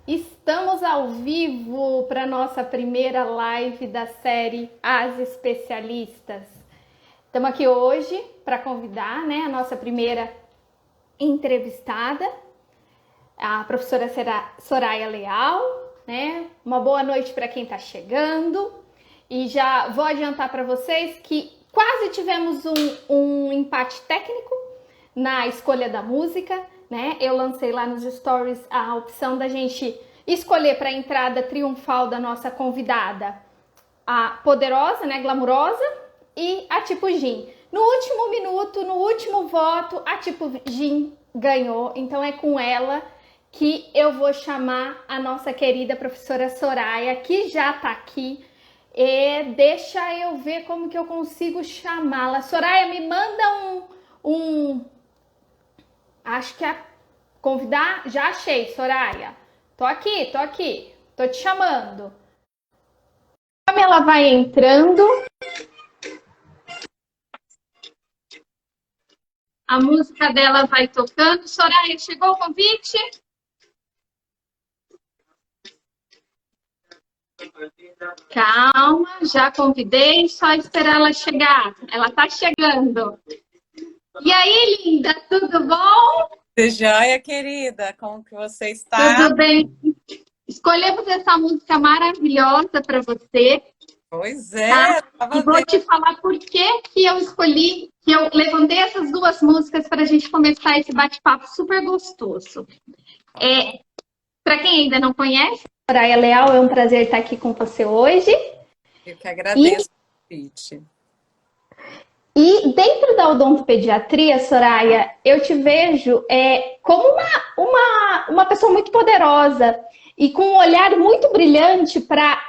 Estamos ao vivo para nossa primeira live da série As Especialistas. Estamos aqui hoje para convidar, a nossa primeira entrevistada, a professora Soraya Leal, Uma boa noite para quem está chegando. E já vou adiantar para vocês que quase tivemos um empate técnico na escolha da música, Eu lancei lá nos stories a opção da gente escolher para a entrada triunfal da nossa convidada a poderosa, glamurosa, e a Tipo Jim. No último minuto, no último voto, a Tipo Jim ganhou. Então é com ela que eu vou chamar a nossa querida professora Soraya, que já está aqui. Deixa eu ver como que eu consigo chamá-la. Soraya, me manda acho que convidar. Já achei, Soraya. Tô aqui. Tô te chamando. Como ela vai entrando, a música dela vai tocando. Soraya, chegou o convite? Calma, já convidei, só esperar ela chegar. Ela tá chegando. E aí, linda, tudo bom? Tudo jóia, querida? Como que você está? Tudo bem. Escolhemos essa música maravilhosa para você. Pois é, tá? E vou te falar por que eu escolhi, que eu levantei essas duas músicas para a gente começar esse bate-papo super gostoso. Para quem ainda não conhece, Soraya Leal, é um prazer estar aqui com você hoje. Eu que agradeço o convite. E dentro da odontopediatria, Soraya, eu te vejo como uma pessoa muito poderosa e com um olhar muito brilhante para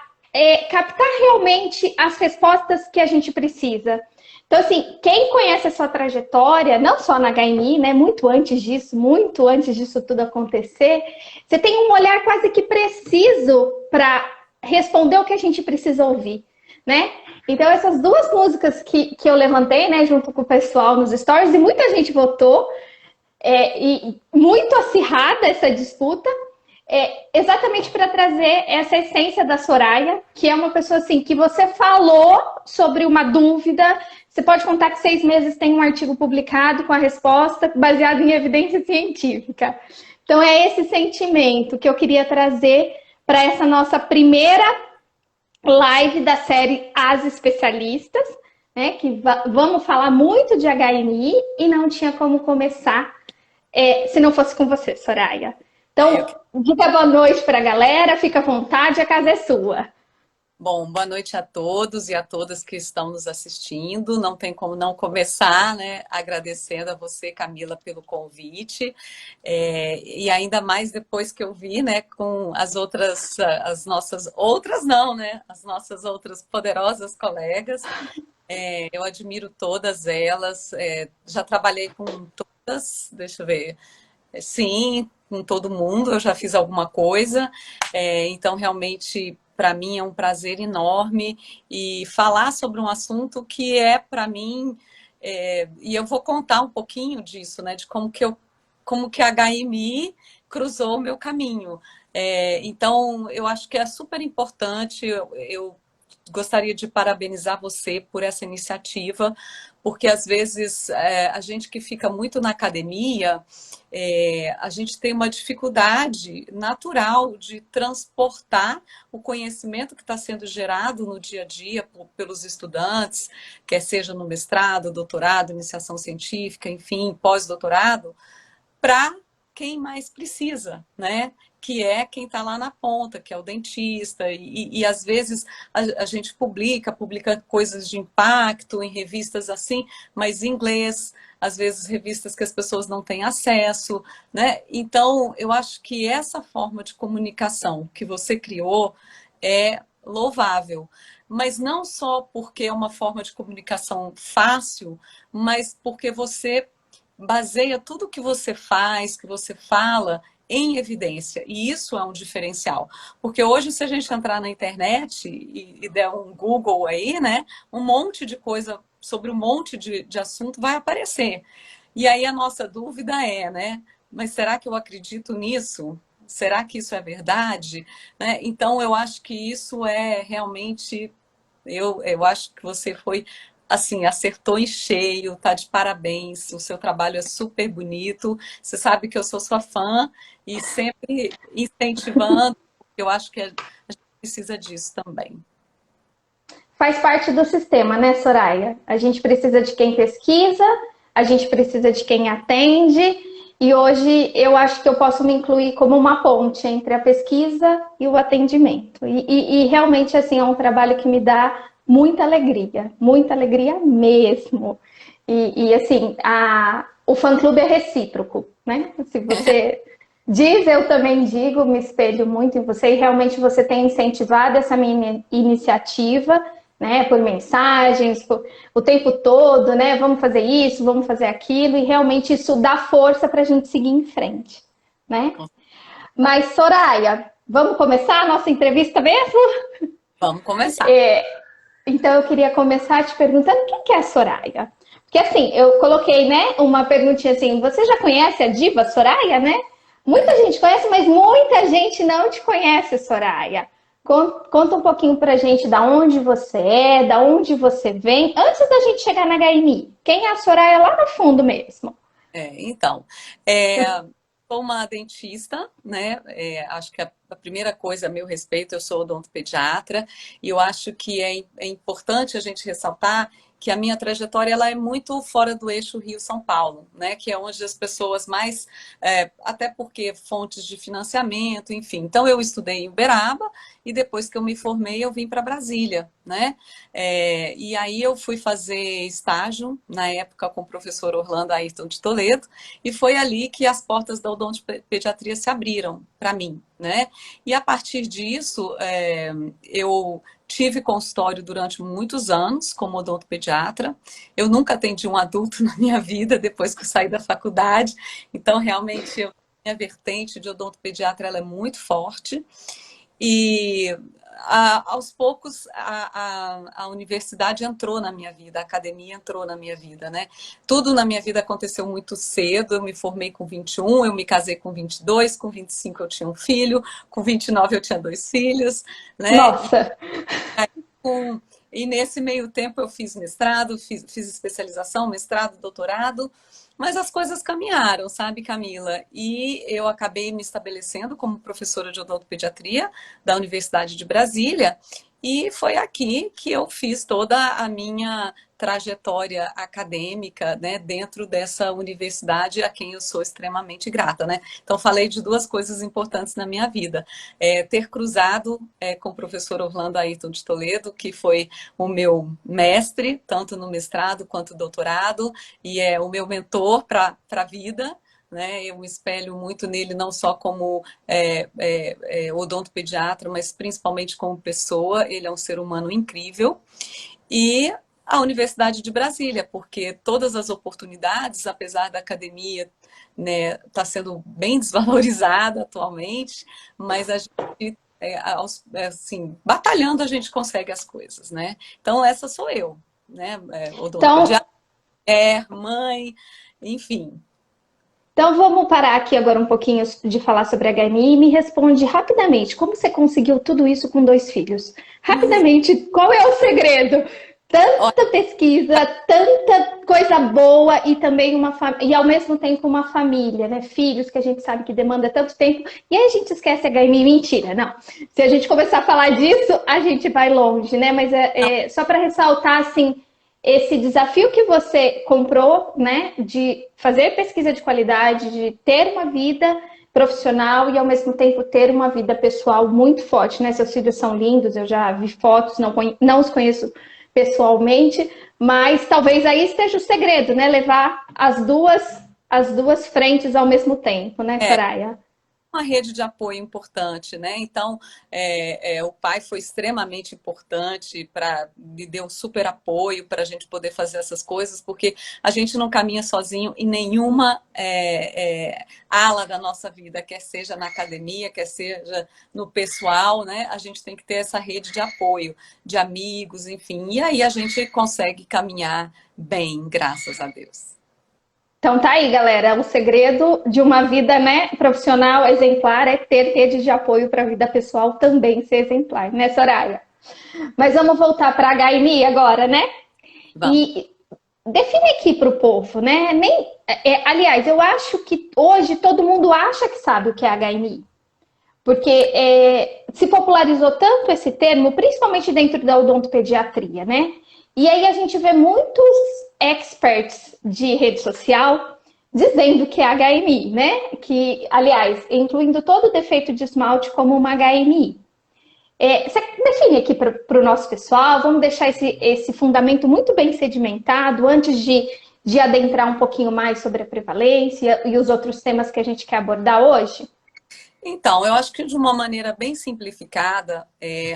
captar realmente as respostas que a gente precisa. Então, assim, quem conhece a sua trajetória, não só na HMI, muito antes disso tudo acontecer, você tem um olhar quase que preciso para responder o que a gente precisa ouvir, Então, essas duas músicas que eu levantei, junto com o pessoal nos stories, e muita gente votou, e muito acirrada essa disputa, exatamente para trazer essa essência da Soraya, que é uma pessoa assim, que você falou sobre uma dúvida, você pode contar que 6 meses tem um artigo publicado com a resposta baseado em evidência científica. Então, é esse sentimento que eu queria trazer para essa nossa primeira live da série As Especialistas, que vamos falar muito de HMI e não tinha como começar se não fosse com você, Soraya. Então, diga boa noite para a galera, fica à vontade, a casa é sua. Bom, boa noite a todos e a todas que estão nos assistindo. Não tem como não começar, agradecendo a você, Camila, pelo convite. E ainda mais depois que eu vi, com as nossas outras poderosas colegas. Eu admiro todas elas. Já trabalhei com todas, deixa eu ver. Sim, com todo mundo, eu já fiz alguma coisa. Então, realmente, para mim é um prazer enorme e falar sobre um assunto que é para mim, e eu vou contar um pouquinho disso, de como que a HMI cruzou o meu caminho. Então, eu acho que é super importante. Eu gostaria de parabenizar você por essa iniciativa, porque às vezes a gente que fica muito na academia, a gente tem uma dificuldade natural de transportar o conhecimento que está sendo gerado no dia a dia pelos estudantes, quer seja no mestrado, doutorado, iniciação científica, enfim, pós-doutorado, para quem mais precisa, que é quem está lá na ponta, que é o dentista, e às vezes a gente publica coisas de impacto em revistas assim, mas em inglês, às vezes revistas que as pessoas não têm acesso, Então, eu acho que essa forma de comunicação que você criou é louvável, mas não só porque é uma forma de comunicação fácil, mas porque você baseia tudo que você faz, que você fala, em evidência. E isso é um diferencial. Porque hoje, se a gente entrar na internet e der um Google aí, um monte de coisa sobre um monte de assunto vai aparecer. E aí a nossa dúvida mas será que eu acredito nisso? Será que isso é verdade? Né? Então, eu acho que isso é realmente... Eu acho que você foi, assim, acertou em cheio, tá de parabéns. O seu trabalho é super bonito. Você sabe que eu sou sua fã e sempre incentivando, porque eu acho que a gente precisa disso também. Faz parte do sistema, né, Soraya? A gente precisa de quem pesquisa, a gente precisa de quem atende, e hoje eu acho que eu posso me incluir como uma ponte entre a pesquisa e o atendimento. E realmente, assim, é um trabalho que me dá muita alegria mesmo. Assim, o fã-clube é recíproco, né? Se você diz, eu também digo, me espelho muito em você, e realmente você tem incentivado essa minha iniciativa, né, por mensagens, o tempo todo, né, vamos fazer isso, vamos fazer aquilo, e realmente isso dá força para a gente seguir em frente, né? Mas, Soraya, vamos começar a nossa entrevista mesmo? Vamos começar. É, então, eu queria começar te perguntando quem que é a Soraya? Porque, assim, eu coloquei, né, uma perguntinha assim, você já conhece a diva Soraya, né? Muita gente conhece, mas muita gente não te conhece, Soraya. Conta um pouquinho pra gente da onde você é, da onde você vem, antes da gente chegar na HMI. Quem é a Soraya lá no fundo mesmo? Então, é, sou uma dentista, né? Acho que a primeira coisa a meu respeito, eu sou odontopediatra, e eu acho que é importante a gente ressaltar que a minha trajetória ela é muito fora do eixo Rio-São Paulo, né? Que é onde as pessoas mais, até porque fontes de financiamento, enfim. Então, eu estudei em Uberaba e depois que eu me formei, eu vim para Brasília, né? E aí eu fui fazer estágio, na época, com o professor Orlando Ayrton de Toledo, e foi ali que as portas da odontopediatria se abriram para mim, né? E a partir disso, eu tive consultório durante muitos anos como odontopediatra. Eu nunca atendi um adulto na minha vida depois que eu saí da faculdade, então realmente minha vertente de odontopediatra ela é muito forte. E aos poucos a universidade entrou na minha vida, a academia entrou na minha vida, né? Tudo na minha vida aconteceu muito cedo. Eu me formei com 21, eu me casei com 22, com 25 eu tinha um filho, com 29 eu tinha dois filhos, né? Nossa! Com, e nesse meio tempo eu fiz mestrado, fiz especialização, mestrado, doutorado, mas as coisas caminharam, sabe, Camila? E eu acabei me estabelecendo como professora de odontopediatria da Universidade de Brasília, e foi aqui que eu fiz toda a minha trajetória acadêmica, né, dentro dessa universidade a quem eu sou extremamente grata, né? Então falei de duas coisas importantes na minha vida: ter cruzado com o professor Orlando Ayrton de Toledo, que foi o meu mestre, tanto no mestrado quanto no doutorado, e é o meu mentor para a vida. Né? Eu me espelho muito nele, não só como odontopediatra, mas principalmente como pessoa. Ele é um ser humano incrível. E a Universidade de Brasília, porque todas as oportunidades, apesar da academia, né, tá sendo bem desvalorizada atualmente, mas a gente, assim, batalhando a gente consegue as coisas, né? Então essa sou eu, né? Então, Odontopediatra, mãe, enfim. Então vamos parar aqui agora um pouquinho de falar sobre a HMI e me responde rapidamente, como você conseguiu tudo isso com dois filhos? Rapidamente, qual é o segredo? Tanta pesquisa, tanta coisa boa e também e ao mesmo tempo uma família, né? Filhos que a gente sabe que demanda tanto tempo e aí a gente esquece a HMI. Mentira, não. Se a gente começar a falar disso, a gente vai longe, né? Mas só para ressaltar assim, esse desafio que você comprou, né, de fazer pesquisa de qualidade, de ter uma vida profissional e ao mesmo tempo ter uma vida pessoal muito forte, né? Seus filhos são lindos, eu já vi fotos, não os conheço pessoalmente, mas talvez aí esteja o segredo, né? Levar as duas frentes ao mesmo tempo, né, É, Soraya? uma rede de apoio importante, né? Então, o pai foi extremamente importante para me deu um super apoio para a gente poder fazer essas coisas, porque a gente não caminha sozinho em nenhuma ala da nossa vida, quer seja na academia, quer seja no pessoal, né? A gente tem que ter essa rede de apoio, de amigos, enfim. E aí a gente consegue caminhar bem, graças a Deus. Então tá aí, galera. O segredo de uma vida, né, profissional exemplar é ter redes de apoio para a vida pessoal também ser exemplar, né, Soraya? Mas vamos voltar para a HMI agora, né? Vamos. E define aqui para o povo, né? Aliás, eu acho que hoje todo mundo acha que sabe o que é HMI. Porque se popularizou tanto esse termo, principalmente dentro da odontopediatria, né? E aí a gente vê muitos experts de rede social dizendo que é HMI, né? Que, aliás, incluindo todo defeito de esmalte como uma HMI. Você define aqui para o nosso pessoal, vamos deixar esse fundamento muito bem sedimentado antes de adentrar um pouquinho mais sobre a prevalência e os outros temas que a gente quer abordar hoje? Então, eu acho que de uma maneira bem simplificada,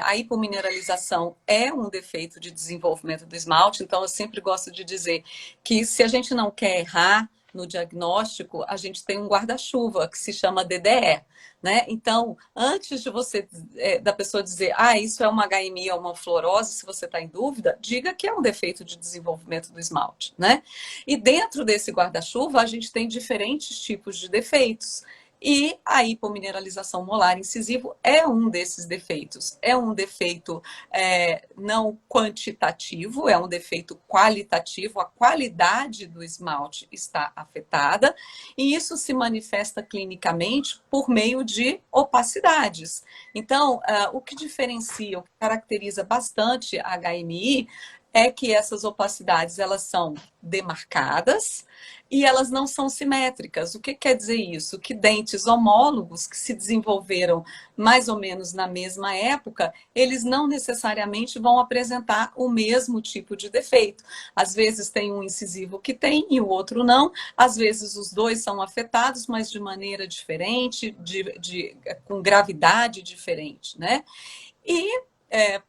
a hipomineralização é um defeito de desenvolvimento do esmalte, então eu sempre gosto de dizer que se a gente não quer errar no diagnóstico, a gente tem um guarda-chuva que se chama DDE, né? Então, antes de você, da pessoa dizer, isso é uma HMI ou uma fluorose, se você está em dúvida, diga que é um defeito de desenvolvimento do esmalte, né? E dentro desse guarda-chuva, a gente tem diferentes tipos de defeitos. E a hipomineralização molar incisivo é um desses defeitos. É um defeito não quantitativo, é um defeito qualitativo. A qualidade do esmalte está afetada e isso se manifesta clinicamente por meio de opacidades. Então, o que diferencia, o que caracteriza bastante a HMI é que essas opacidades elas são demarcadas e elas não são simétricas. O que quer dizer isso? Que dentes homólogos que se desenvolveram mais ou menos na mesma época, eles não necessariamente vão apresentar o mesmo tipo de defeito. Às vezes tem um incisivo que tem e o outro não. Às vezes os dois são afetados, mas de maneira diferente, com gravidade diferente, né? E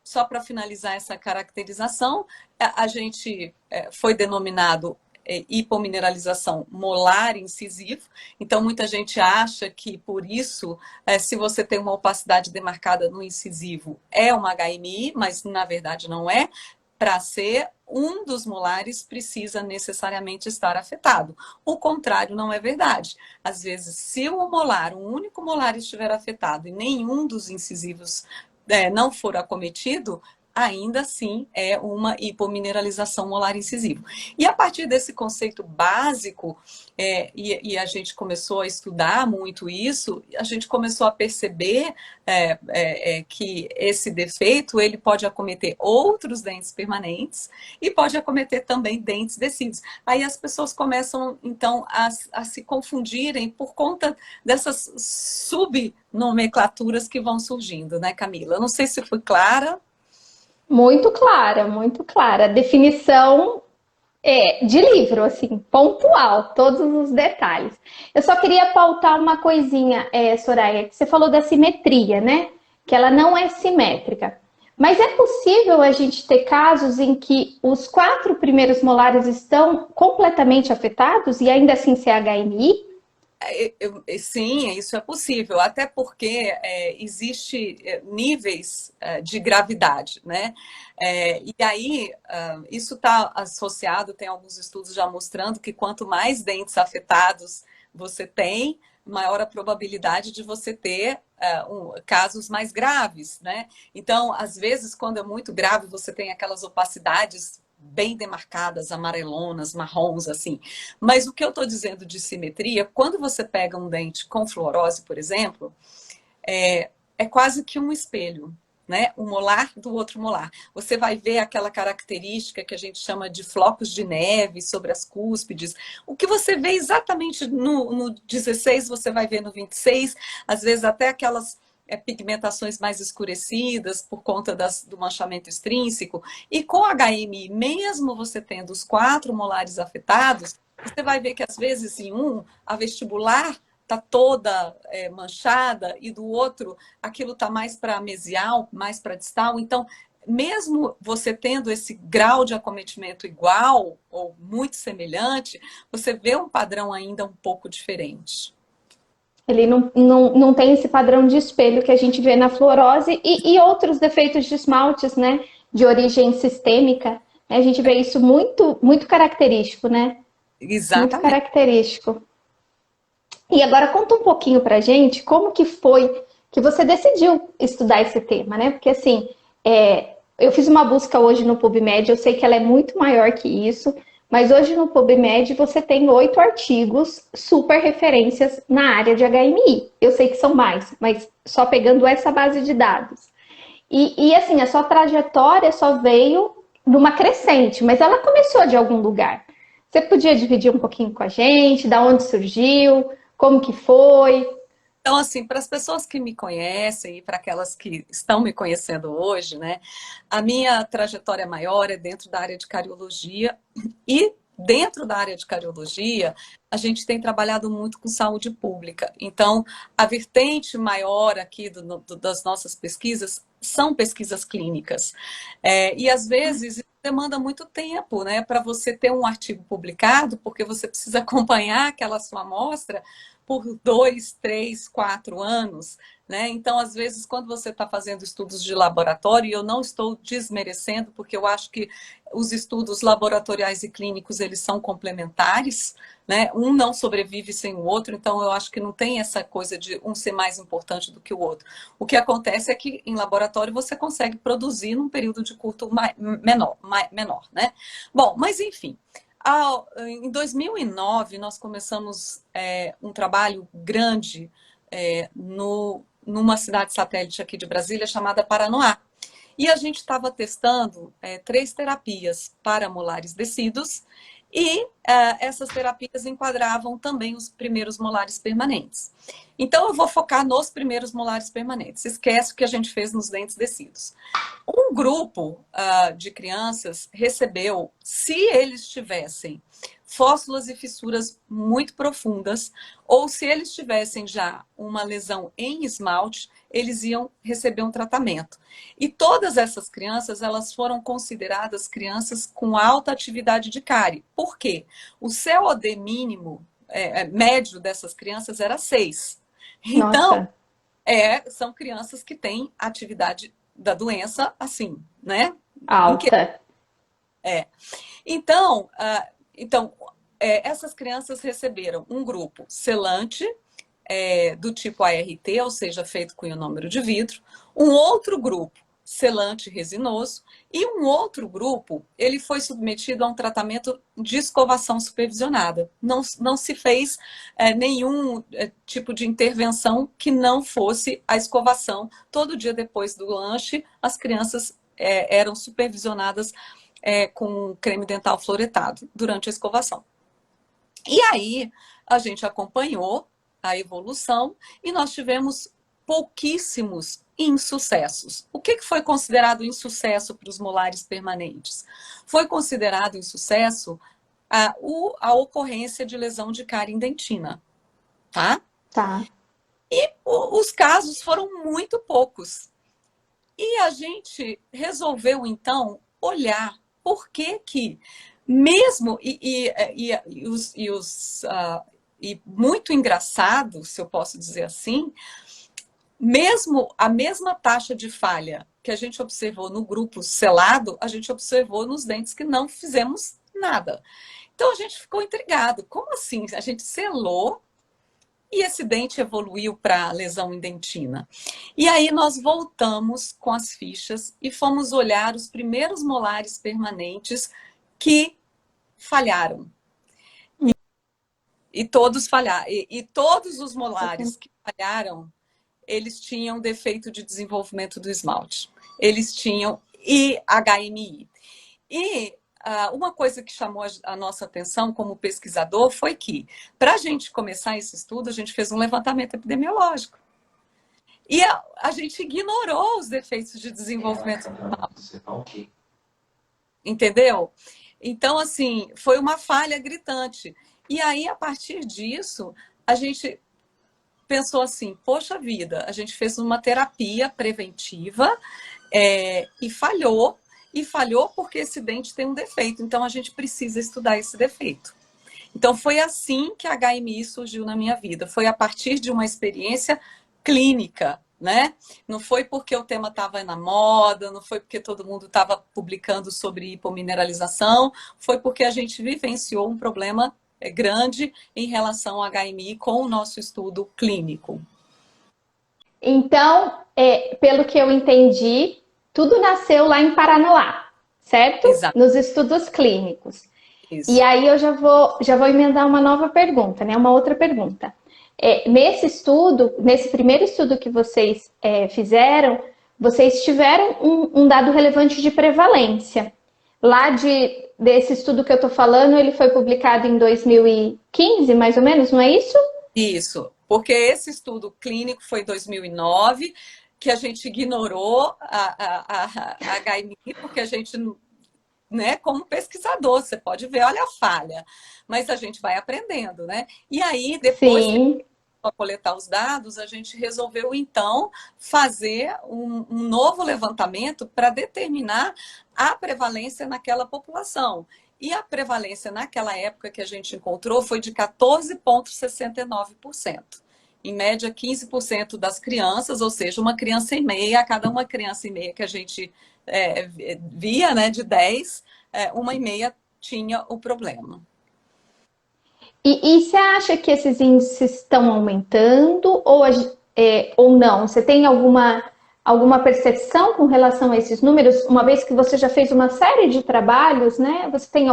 só para finalizar essa caracterização, a gente foi denominado hipomineralização molar incisivo. Então, muita gente acha que, por isso, se você tem uma opacidade demarcada no incisivo, é uma HMI, mas, na verdade, não é. Para ser, um dos molares precisa necessariamente estar afetado. O contrário não é verdade. Às vezes, se o molar, um único molar estiver afetado e nenhum dos incisivos não for acometido, ainda assim é uma hipomineralização molar incisiva. E a partir desse conceito básico, e a gente começou a estudar muito isso, a gente começou a perceber que esse defeito ele pode acometer outros dentes permanentes e pode acometer também dentes decíduos. Aí as pessoas começam, então, a se confundirem por conta dessas subnomenclaturas que vão surgindo, né, Camila? Eu não sei se fui clara. Muito clara, muito clara. Definição de livro, assim, pontual, todos os detalhes. Eu só queria pautar uma coisinha, Soraya, que você falou da simetria, né? Que ela não é simétrica. Mas é possível a gente ter casos em que os 4 primeiros molares estão completamente afetados e ainda assim ser HMI? Sim, isso é possível, até porque existe níveis de gravidade, né? E aí, isso está associado, tem alguns estudos já mostrando que quanto mais dentes afetados você tem, maior a probabilidade de você ter casos mais graves, né? Então, às vezes, quando é muito grave, você tem aquelas opacidades bem demarcadas, amarelonas, marrons, assim. Mas o que eu estou dizendo de simetria, quando você pega um dente com fluorose, por exemplo, é quase que um espelho, né? Um molar do outro molar. Você vai ver aquela característica que a gente chama de flocos de neve sobre as cúspides. O que você vê exatamente no 16, você vai ver no 26, às vezes até aquelas pigmentações mais escurecidas por conta do manchamento extrínseco. E com HMI, mesmo você tendo os 4 molares afetados, você vai ver que às vezes em a vestibular está toda manchada e do outro aquilo está mais para mesial, mais para distal. Então, mesmo você tendo esse grau de acometimento igual ou muito semelhante, você vê um padrão ainda um pouco diferente. Ele não tem esse padrão de espelho que a gente vê na fluorose e outros defeitos de esmaltes, né? De origem sistêmica. A gente vê isso muito, muito característico, né? Muito Exatamente. característico. E agora conta um pouquinho pra gente como que foi que você decidiu estudar esse tema, né? Porque assim, eu fiz uma busca hoje no PubMed, eu sei que ela é muito maior que isso, mas hoje no PubMed você tem 8 artigos super referências na área de HMI. Eu sei que são mais, mas só pegando essa base de dados. E assim, a sua trajetória só veio numa crescente, mas ela começou de algum lugar. Você podia dividir um pouquinho com a gente, da onde surgiu, como que foi? Então, assim, para as pessoas que me conhecem e para aquelas que estão me conhecendo hoje, né, a minha trajetória maior é dentro da área de cardiologia e dentro da área de cardiologia, a gente tem trabalhado muito com saúde pública. Então, a vertente maior aqui das nossas pesquisas são pesquisas clínicas. E às vezes isso demanda muito tempo, né, para você ter um artigo publicado, porque você precisa acompanhar aquela sua amostra por 2, 3, 4 anos, né? Então, às vezes, quando você está fazendo estudos de laboratório, e eu não estou desmerecendo, porque eu acho que os estudos laboratoriais e clínicos, eles são complementares, né? Um não sobrevive sem o outro, então eu acho que não tem essa coisa de um ser mais importante do que o outro. O que acontece é que em laboratório você consegue produzir num período de curto menor, né? Bom, mas enfim, em 2009, nós começamos um trabalho grande numa cidade satélite aqui de Brasília chamada Paranoá. E a gente estava testando 3 terapias para molares descidos e essas terapias enquadravam também os primeiros molares permanentes. Então, eu vou focar nos primeiros molares permanentes. Esquece o que a gente fez nos dentes descidos. Um grupo de crianças recebeu, se eles tivessem fóssulas e fissuras muito profundas, ou se eles tivessem já uma lesão em esmalte, eles iam receber um tratamento. E todas essas crianças, elas foram consideradas crianças com alta atividade de cárie. Por quê? O COD mínimo, médio dessas crianças era 6. Então, Nossa, são crianças que têm atividade da doença assim, né? Em que, alta. é. Então, essas crianças receberam um grupo selante, do tipo ART, ou seja, feito com ionômero de vidro, um outro grupo selante resinoso e um outro grupo, ele foi submetido a um tratamento de escovação supervisionada. Não se fez nenhum tipo de intervenção que não fosse a escovação. Todo dia depois do lanche, as crianças eram supervisionadas com creme dental fluoretado durante a escovação. E aí a gente acompanhou a evolução e nós tivemos pouquíssimos insucessos. O que foi considerado insucesso para os molares permanentes? Foi considerado insucesso a ocorrência de lesão de cárie dentina, tá? Tá. E os casos foram muito poucos. E a gente resolveu, então, olhar por que que, mesmo, e muito engraçado, se eu posso dizer assim, mesmo a mesma taxa de falha que a gente observou no grupo selado, a gente observou nos dentes que não fizemos nada. Então a gente ficou intrigado. Como assim? A gente selou e esse dente evoluiu para lesão dentina. E aí nós voltamos com as fichas e fomos olhar os primeiros molares permanentes que falharam. E todos falharam. E todos os molares que falharam, eles tinham defeito de desenvolvimento do esmalte. Eles tinham HMI. E uma coisa que chamou a nossa atenção como pesquisador foi que, para a gente começar esse estudo, a gente fez um levantamento epidemiológico. E a gente ignorou os defeitos de desenvolvimento do esmalte. Entendeu? Então, assim, foi uma falha gritante. E aí, a partir disso, a gente pensou assim, poxa vida, a gente fez uma terapia preventiva e falhou porque esse dente tem um defeito, então a gente precisa estudar esse defeito. Então foi assim que a HMI surgiu na minha vida, foi a partir de uma experiência clínica, né? Não foi porque o tema estava na moda, não foi porque todo mundo estava publicando sobre hipomineralização, foi porque a gente vivenciou um problema grande em relação ao HMI com o nosso estudo clínico. Então, pelo que eu entendi, tudo nasceu lá em Paranoá, certo? Exato, Nos estudos clínicos. E isso. aí eu já vou emendar uma nova pergunta, né? Uma outra pergunta. Nesse estudo, nesse primeiro estudo que vocês fizeram, vocês tiveram um dado relevante de prevalência. Lá desse estudo que eu estou falando, ele foi publicado em 2015, mais ou menos, não é isso? Isso, porque esse estudo clínico foi em 2009, que a gente ignorou a HMI, porque a gente, né, como pesquisador, você pode ver, olha a falha, mas a gente vai aprendendo, né? E aí, depois que Sim. a coletar os dados, a gente resolveu, então, fazer um novo levantamento para determinar a prevalência naquela população. E a prevalência naquela época que a gente encontrou foi de 14,69%. Em média, 15% das crianças, ou seja, uma criança e meia, a cada uma criança e meia que a gente via, né, de 10, uma e meia tinha o problema. E você acha que esses índices estão aumentando ou não? Você tem alguma percepção com relação a esses números? Uma vez que você já fez uma série de trabalhos, né? Você tem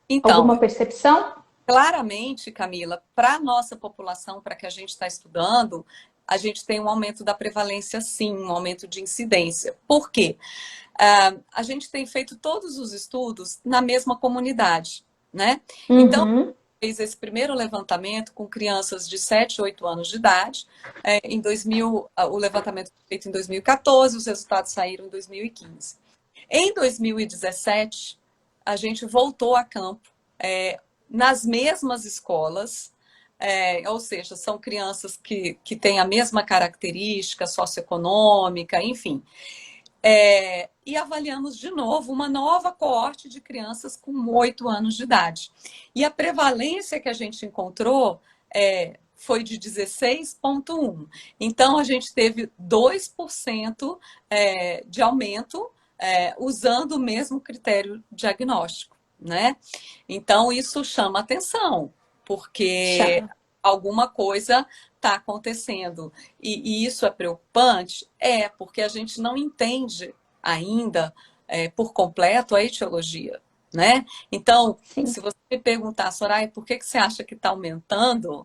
Então, alguma percepção? claramente, Camila, para a nossa população, para que a gente está estudando, a gente tem um aumento da prevalência, sim, um aumento de incidência. Por quê? A gente tem feito todos os estudos na mesma comunidade, né? Então, Uhum. fez esse primeiro levantamento com crianças de 7, 8 anos de idade. Em 2000, o levantamento foi feito em 2014, os resultados saíram em 2015. Em 2017, a gente voltou a campo, nas mesmas escolas, ou seja, são crianças que têm a mesma característica socioeconômica, enfim. E avaliamos de novo uma nova coorte de crianças com 8 anos de idade. E a prevalência que a gente encontrou foi de 16,1. Então, a gente teve 2% de aumento usando o mesmo critério diagnóstico, né? Então, isso chama atenção, porque Chama. alguma coisa está acontecendo. E isso é preocupante? Porque a gente não entende ainda por completo a etiologia, né? Então, Sim. se você me perguntar, Soraya, por que você acha que está aumentando?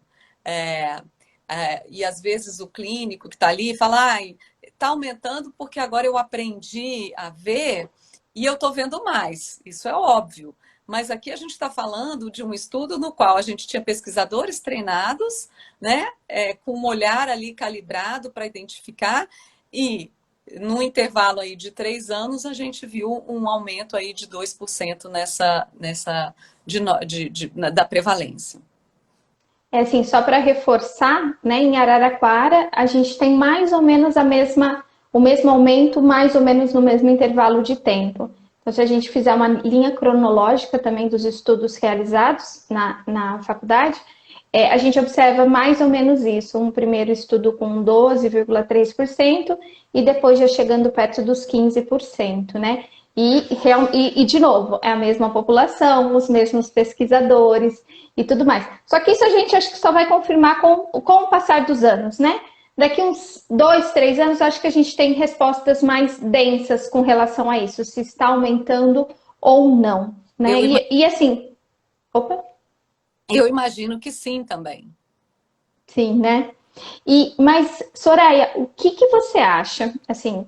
E às vezes o clínico que está ali fala, está aumentando porque agora eu aprendi a ver e eu estou vendo mais. Isso é óbvio. Mas aqui a gente está falando de um estudo no qual a gente tinha pesquisadores treinados, né, com um olhar ali calibrado para identificar, e no intervalo aí de 3 anos a gente viu um aumento aí de 2% da prevalência. Assim, só para reforçar, né, em Araraquara a gente tem mais ou menos o mesmo aumento, mais ou menos no mesmo intervalo de tempo. Então, se a gente fizer uma linha cronológica também dos estudos realizados na faculdade, a gente observa mais ou menos isso. Um primeiro estudo com 12,3% e depois já chegando perto dos 15%, né? De novo, é a mesma população, os mesmos pesquisadores e tudo mais. Só que isso a gente acho que só vai confirmar com o passar dos anos, né? Daqui uns 2, 3 anos, acho que a gente tem respostas mais densas com relação a isso, se está aumentando ou não, né? Eu, ima- E assim, opa, eu imagino que sim também. sim, né? Mas, Soraya, o que você acha? Assim,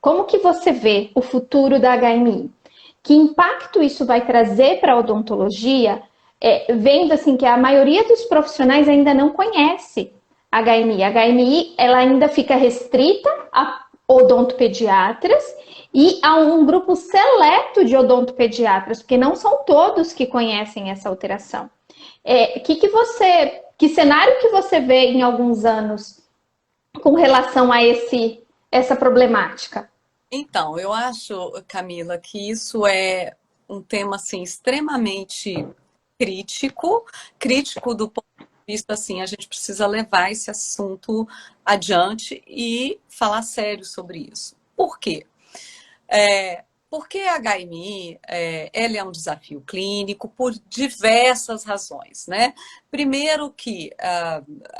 como que você vê o futuro da HMI? Que impacto isso vai trazer para a odontologia? Vendo assim que a maioria dos profissionais ainda não conhece HMI. A HMI ela ainda fica restrita a odontopediatras e a um grupo seleto de odontopediatras, porque não são todos que conhecem essa alteração. Que cenário que você vê em alguns anos com relação a essa problemática? Então, eu acho, Camila, que isso é um tema assim extremamente crítico do ponto de vista assim, a gente precisa levar esse assunto adiante e falar sério sobre isso. Por quê? Porque a HMI, ele é um desafio clínico por diversas razões, né? Primeiro que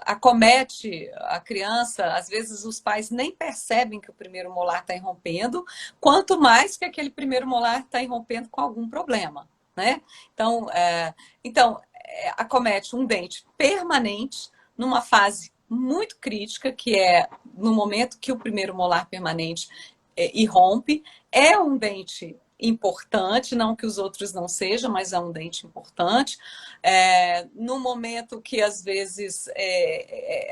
acomete a criança, às vezes os pais nem percebem que o primeiro molar está irrompendo, quanto mais que aquele primeiro molar está irrompendo com algum problema, né? Então, acomete um dente permanente numa fase muito crítica, que é no momento que o primeiro molar permanente irrompe. É um dente importante, não que os outros não sejam, mas é um dente importante. No momento que, às vezes,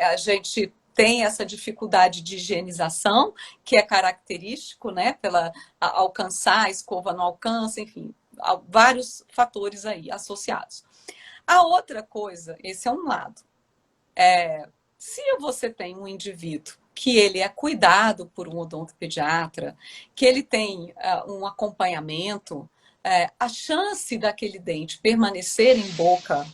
a gente tem essa dificuldade de higienização, que é característico, né, pela alcançar, a escova não alcança, enfim, vários fatores aí associados. A outra coisa, esse é um lado. Se você tem um indivíduo que ele é cuidado por um odontopediatra, que ele tem um acompanhamento, a chance daquele dente permanecer em boca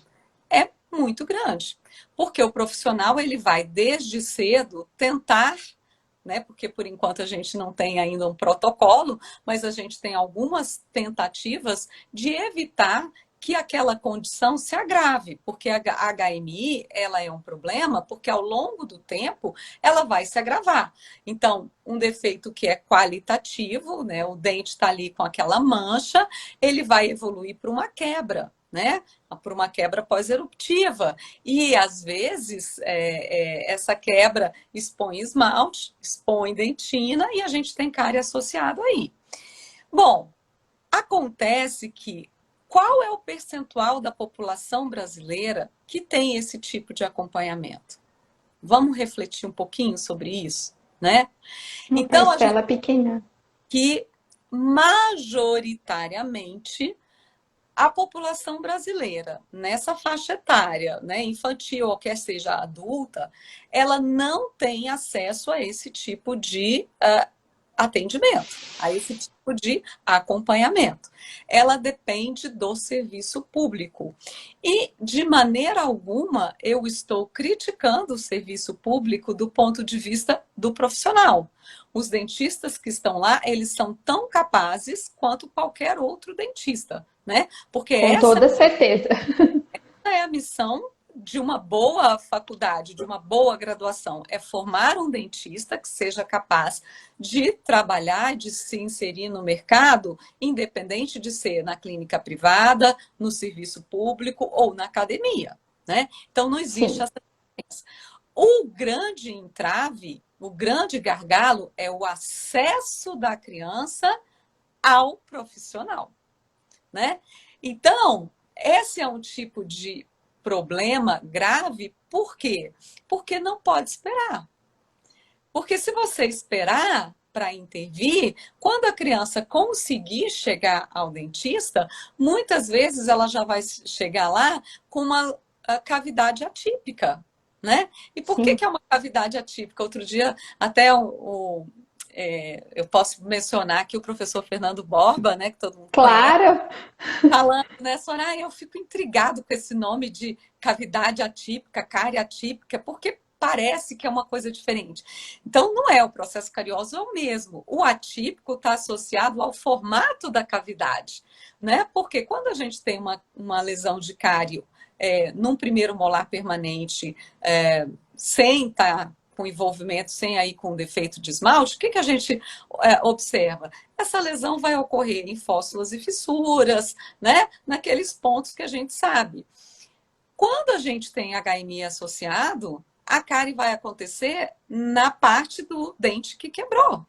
é muito grande. Porque o profissional ele vai desde cedo tentar, né? Porque por enquanto a gente não tem ainda um protocolo, mas a gente tem algumas tentativas de evitar que aquela condição se agrave, porque a HMI ela é um problema, porque ao longo do tempo ela vai se agravar. Então, um defeito que é qualitativo, né, o dente está ali com aquela mancha, ele vai evoluir para uma quebra, né, por uma quebra pós-eruptiva. E, às vezes, essa quebra expõe esmalte, expõe dentina e a gente tem cárie associado aí. Bom, acontece que qual é o percentual da população brasileira que tem esse tipo de acompanhamento? Vamos refletir um pouquinho sobre isso, né? Uma Então, a gente parcela pequena. que majoritariamente a população brasileira, nessa faixa etária, né, infantil ou quer seja adulta, ela não tem acesso a esse tipo de atendimento, a esse tipo de acompanhamento. Ela depende do serviço público. E, de maneira alguma, eu estou criticando o serviço público do ponto de vista do profissional. Os dentistas que estão lá, eles são tão capazes quanto qualquer outro dentista, né? Porque Com essa toda certeza. é a missão de uma boa faculdade, de uma boa graduação, é formar um dentista que seja capaz de trabalhar, de se inserir no mercado, independente de ser na clínica privada, no serviço público ou na academia, né? Então, não existe Sim. essa diferença. O grande entrave, o grande gargalo é o acesso da criança ao profissional, né? Então, esse é um tipo de problema grave, por quê? Porque não pode esperar. Porque se você esperar para intervir, quando a criança conseguir chegar ao dentista, muitas vezes ela já vai chegar lá com uma cavidade atípica, né? E por que Sim. é uma cavidade atípica? Outro dia, até eu posso mencionar aqui o professor Fernando Borba, né, que todo mundo conhece, Claro. falando, né, Soraya, eu fico intrigado com esse nome de cavidade atípica, cárie atípica, porque parece que é uma coisa diferente. Então, não é, o processo carioso é o mesmo. O atípico está associado ao formato da cavidade, né? Porque quando a gente tem uma lesão de cárie num primeiro molar permanente, sem estar com envolvimento, sem aí com defeito de esmalte, o que a gente observa? Essa lesão vai ocorrer em fóssulas e fissuras, né? Naqueles pontos que a gente sabe. Quando a gente tem HMI associado, a cárie vai acontecer na parte do dente que quebrou,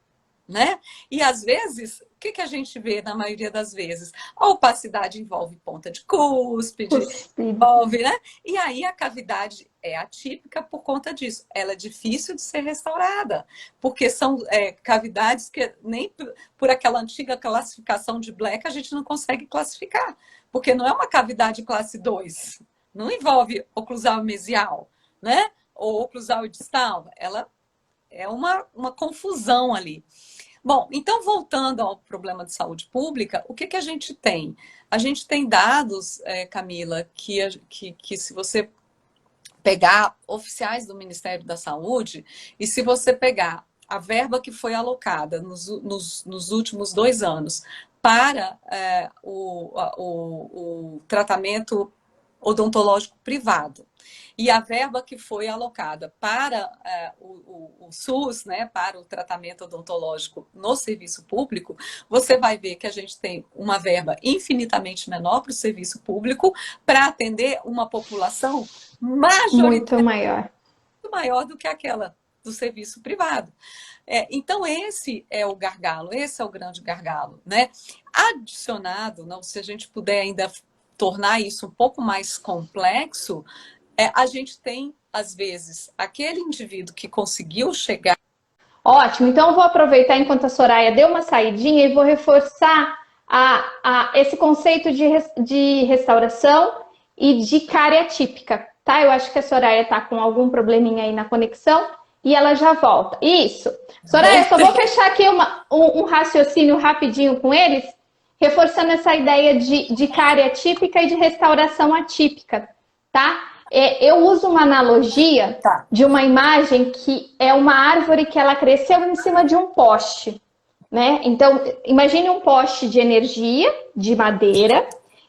né? E às vezes, o que a gente vê na maioria das vezes? A opacidade envolve ponta de cúspide, Cuspido. envolve, né? E aí a cavidade é atípica por conta disso. Ela é difícil de ser restaurada, porque são cavidades que nem por aquela antiga classificação de Black a gente não consegue classificar, porque não é uma cavidade classe 2, não envolve oclusal mesial, né? Ou oclusal e distal. Ela é uma confusão ali. Bom, então voltando ao problema de saúde pública, o que a gente tem? A gente tem dados, Camila, que se você pegar oficiais do Ministério da Saúde e se você pegar a verba que foi alocada nos últimos 2 anos para o tratamento odontológico privado. E a verba que foi alocada para o SUS, né, para o tratamento odontológico no serviço público, você vai ver que a gente tem uma verba infinitamente menor para o serviço público para atender uma população Muito majoritariamente maior. maior do que aquela do serviço privado. Então, esse é o gargalo, esse é o grande gargalo, né? Adicionado, não, se a gente puder ainda tornar isso um pouco mais complexo, a gente tem, às vezes, aquele indivíduo que conseguiu chegar. Ótimo, então eu vou aproveitar enquanto a Soraya deu uma saidinha e vou reforçar esse conceito de restauração e de cárie atípica, tá? Eu acho que a Soraya tá com algum probleminha aí na conexão e ela já volta. Isso. Soraya, só vou fechar aqui um raciocínio rapidinho com eles, reforçando essa ideia de cárie atípica e de restauração atípica, tá? Eu uso uma analogia de uma imagem que é uma árvore que ela cresceu em cima de um poste, né? Então, imagine um poste de energia, de madeira,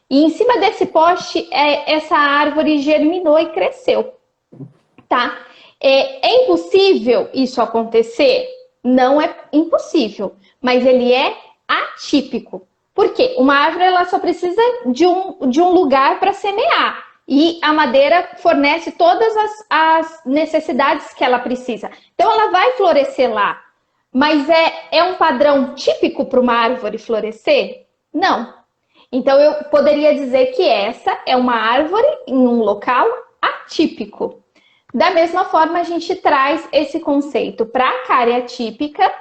e em cima desse poste, essa árvore germinou e cresceu, tá? É impossível isso acontecer? Não é impossível, mas ele é atípico. Por quê? Uma árvore ela só precisa de um lugar para semear. E a madeira fornece todas as necessidades que ela precisa. Então, ela vai florescer lá. Mas é um padrão típico para uma árvore florescer? Não. Então, eu poderia dizer que essa é uma árvore em um local atípico. Da mesma forma, a gente traz esse conceito para a cárie atípica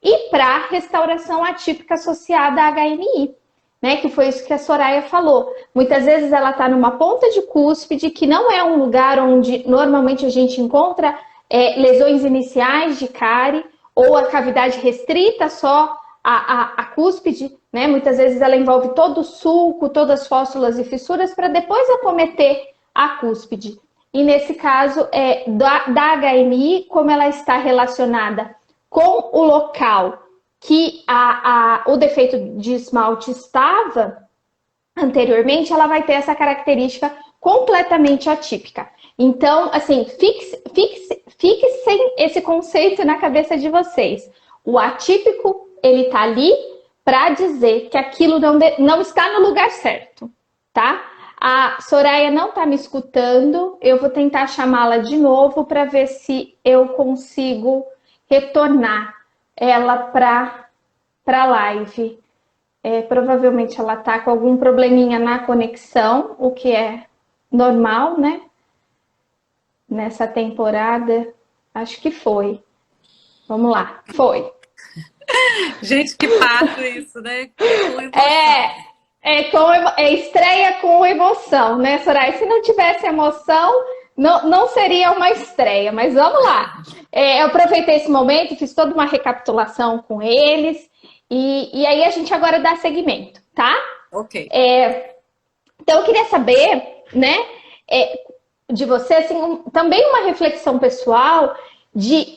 e para a restauração atípica associada à HMI, né? Que foi isso que a Soraya falou. Muitas vezes ela está numa ponta de cúspide, que não é um lugar onde normalmente a gente encontra lesões iniciais de cárie, ou a cavidade restrita só à cúspide, né? Muitas vezes ela envolve todo o sulco, todas as fóssulas e fissuras, para depois acometer a cúspide. E nesse caso, da HMI, como ela está relacionada com o local que o defeito de esmalte estava anteriormente, ela vai ter essa característica completamente atípica. Então, assim, fixem esse conceito na cabeça de vocês. O atípico, ele tá ali para dizer que aquilo não está no lugar certo, tá? A Soraya não está me escutando, eu vou tentar chamá-la de novo para ver se eu consigo retornar ela para a live. Provavelmente ela está com algum probleminha na conexão, o que é normal, né? Nessa temporada, acho que foi. Vamos lá, foi. Gente, que papo isso, né? Com Estreia com emoção, né, Soraya? Se não tivesse emoção, não seria uma estreia, mas vamos lá. Eu aproveitei esse momento, fiz toda uma recapitulação com eles, e aí a gente agora dá seguimento, tá? Ok. Então, eu queria saber, né, de você, assim, também uma reflexão pessoal de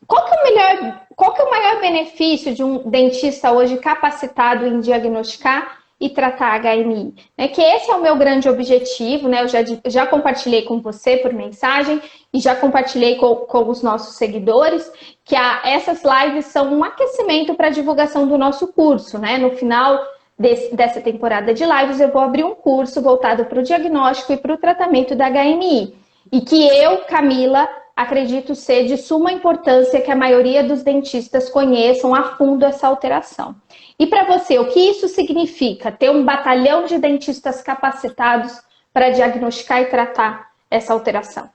qual que é o maior benefício de um dentista hoje capacitado em diagnosticar e tratar HMI? Que esse é o meu grande objetivo, né? Eu já compartilhei com você por mensagem e já compartilhei com os nossos seguidores que essas lives são um aquecimento para a divulgação do nosso curso, né? No final dessa temporada de lives, eu vou abrir um curso voltado para o diagnóstico e para o tratamento da HMI. E que eu, Camila, acredito ser de suma importância que a maioria dos dentistas conheçam a fundo essa alteração. E para você, o que isso significa? Ter um batalhão de dentistas capacitados para diagnosticar e tratar essa alteração?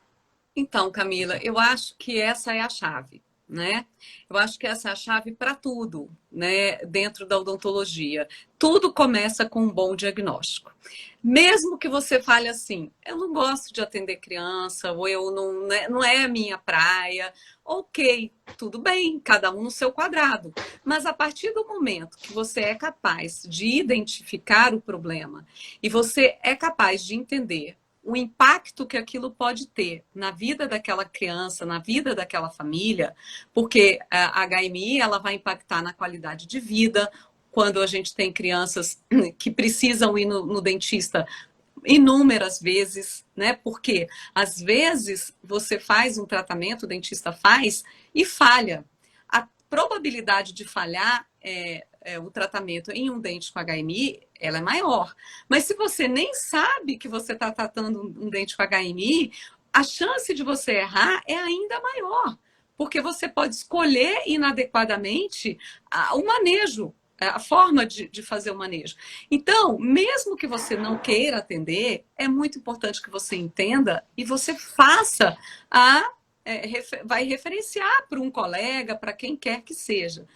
Então, Camila, eu acho que essa é a chave, né? Eu acho que essa é a chave para tudo, né? Dentro da odontologia. Tudo começa com um bom diagnóstico. Mesmo que você fale assim, eu não gosto de atender criança, ou eu não é a minha praia, ok, tudo bem, cada um no seu quadrado. Mas a partir do momento que você é capaz de identificar o problema e você é capaz de entender o impacto que aquilo pode ter na vida daquela criança, na vida daquela família, porque a HMI ela vai impactar na qualidade de vida, quando a gente tem crianças que precisam ir no dentista inúmeras vezes, né? Porque às vezes você faz um tratamento, o dentista faz e falha. A probabilidade de falhar o tratamento em um dente com HMI, ela é maior. Mas se você nem sabe que você está tratando um dente com HMI, a chance de você errar é ainda maior, porque você pode escolher inadequadamente o manejo, a forma de fazer o manejo. Então, mesmo que você não queira atender, é muito importante que você entenda e você faça vai referenciar para um colega, para quem quer que seja.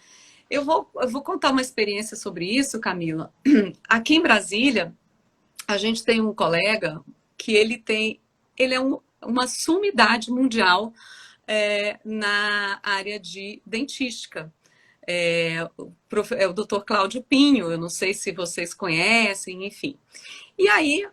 Eu vou contar uma experiência sobre isso, Camila. Aqui em Brasília, a gente tem um colega que ele é uma sumidade mundial na área de dentística. O Dr. Cláudio Pinho, eu não sei se vocês conhecem, enfim. E aí,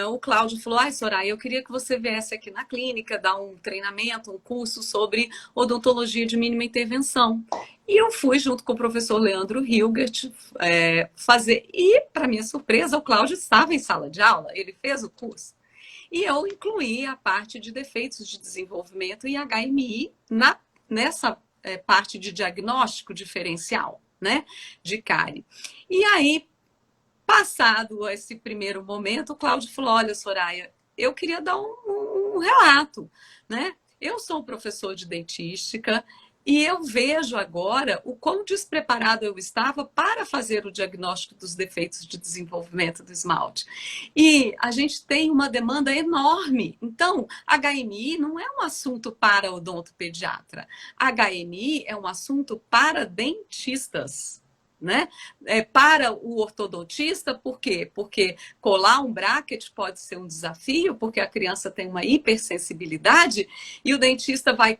o Cláudio falou, Soraya, eu queria que você viesse aqui na clínica, dar um treinamento, um curso sobre odontologia de mínima intervenção. E eu fui junto com o professor Leandro Hilgert fazer. E, para minha surpresa, o Cláudio estava em sala de aula, ele fez o curso. E eu incluí a parte de defeitos de desenvolvimento e HMI nessa parte de diagnóstico diferencial, né, de cárie. E aí, passado esse primeiro momento, o Cláudio falou, olha, Soraya, eu queria dar um relato, né? Eu sou um professor de dentística e eu vejo agora o quão despreparado eu estava para fazer o diagnóstico dos defeitos de desenvolvimento do esmalte. E a gente tem uma demanda enorme. Então, HMI não é um assunto para odontopediatra. HMI é um assunto para dentistas. Né? Para o ortodontista, por quê? Porque colar um bracket pode ser um desafio, porque a criança tem uma hipersensibilidade e o dentista vai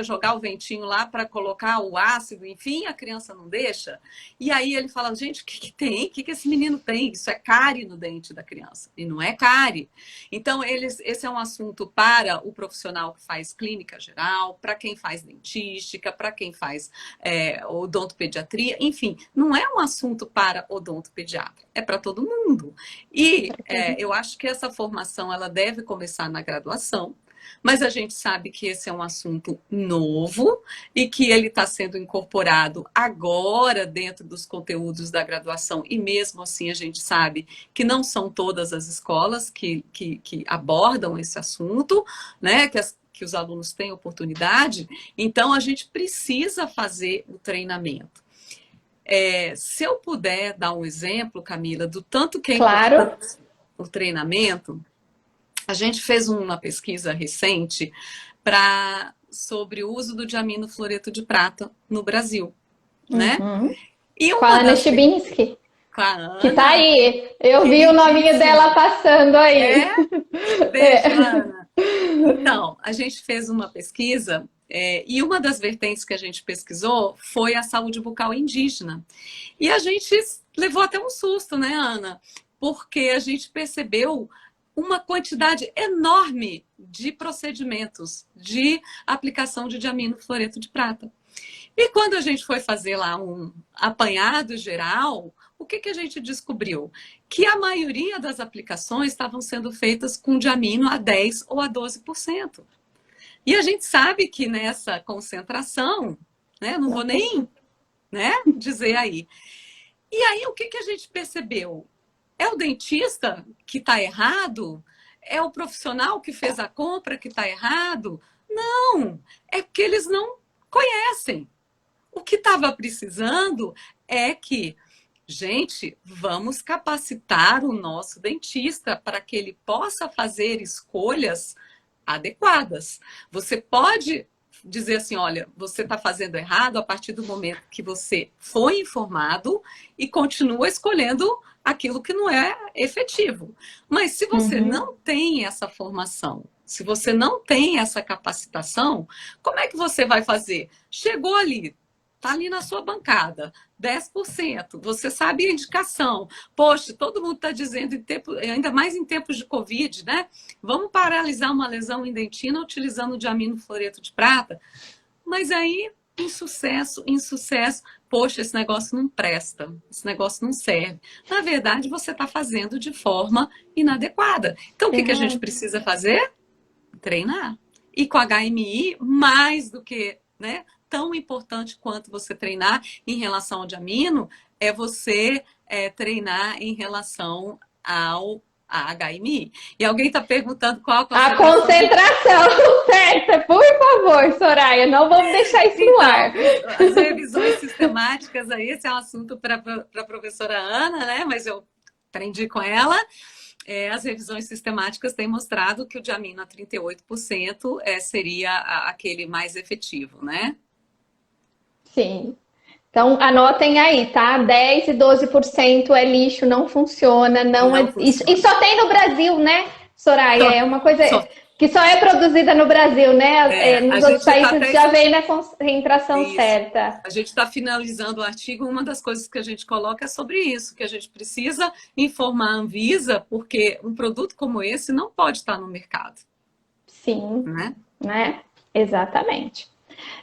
jogar o ventinho lá para colocar o ácido, enfim, a criança não deixa. E aí ele fala, gente, o que tem? O que esse menino tem? Isso é cárie no dente da criança. E não é cárie. Então, esse é um assunto para o profissional que faz clínica geral, para quem faz dentística, para quem faz odontopediatria, enfim, não é um assunto para odontopediatra, é para todo mundo. E eu acho que essa formação ela deve começar na graduação, mas a gente sabe que esse é um assunto novo e que ele está sendo incorporado agora dentro dos conteúdos da graduação e mesmo assim a gente sabe que não são todas as escolas que abordam esse assunto, né? Que os alunos têm oportunidade, então a gente precisa fazer o treinamento. Se eu puder dar um exemplo, Camila, do tanto que é importante o treinamento, a gente fez uma pesquisa recente sobre o uso do diaminofluoreto de prata no Brasil, né? E com a Ana Chibinski, com a Ana, que tá aí. Eu vi o nominho dela passando aí. Beijo, Ana. Então, a gente fez uma pesquisa e uma das vertentes que a gente pesquisou foi a saúde bucal indígena. E a gente levou até um susto, né, Ana? Porque a gente percebeu uma quantidade enorme de procedimentos de aplicação de diaminofluoreto de prata. E quando a gente foi fazer lá um apanhado geral, o que a gente descobriu? Que a maioria das aplicações estavam sendo feitas com diamino a 10% ou a 12%. E a gente sabe que nessa concentração, né, não vou nem dizer aí. E aí o que a gente percebeu? É o dentista que está errado? É o profissional que fez a compra que está errado? Não, é porque eles não conhecem. O que estava precisando é que, gente, vamos capacitar o nosso dentista para que ele possa fazer escolhas adequadas. Você pode dizer assim, olha, você está fazendo errado a partir do momento que você foi informado e continua escolhendo aquilo que não é efetivo. Mas se você não tem essa formação, se você não tem essa capacitação, como é que você vai fazer? Chegou ali, está ali na sua bancada, 10%, você sabe a indicação. Poxa, todo mundo está dizendo, ainda mais em tempos de Covid, né? Vamos paralisar uma lesão em dentina utilizando o diaminofluoreto de prata. Mas aí insucesso, insucesso. Poxa, esse negócio não presta, esse negócio não serve. Na verdade, você está fazendo de forma inadequada. Então, o que que a gente Errado. precisa fazer? Treinar. E com HMI, mais do que, né, tão importante quanto você treinar em relação ao diamino, é você treinar em relação ao a HMI. E alguém está perguntando qual a A concentração de... concentração certa, por favor, Soraya, não vamos deixar isso no ar. Então, as revisões sistemáticas aí, esse é um assunto para a professora Ana, né? Mas eu aprendi com ela. As revisões sistemáticas têm mostrado que o diamino a 38% seria aquele mais efetivo, né? Sim. Então, anotem aí, tá? 10 e 12% é lixo, não funciona, não Não é... E funciona. só tem no Brasil, né, Soraya? Só, É uma coisa só. que só é produzida no Brasil, né? A Nos outros gente está países até já vem na concentração isso. certa. A gente está finalizando o artigo. Uma das coisas que a gente coloca é sobre isso, que a gente precisa informar a Anvisa, porque um produto como esse não pode estar no mercado, Sim, né? né? Exatamente.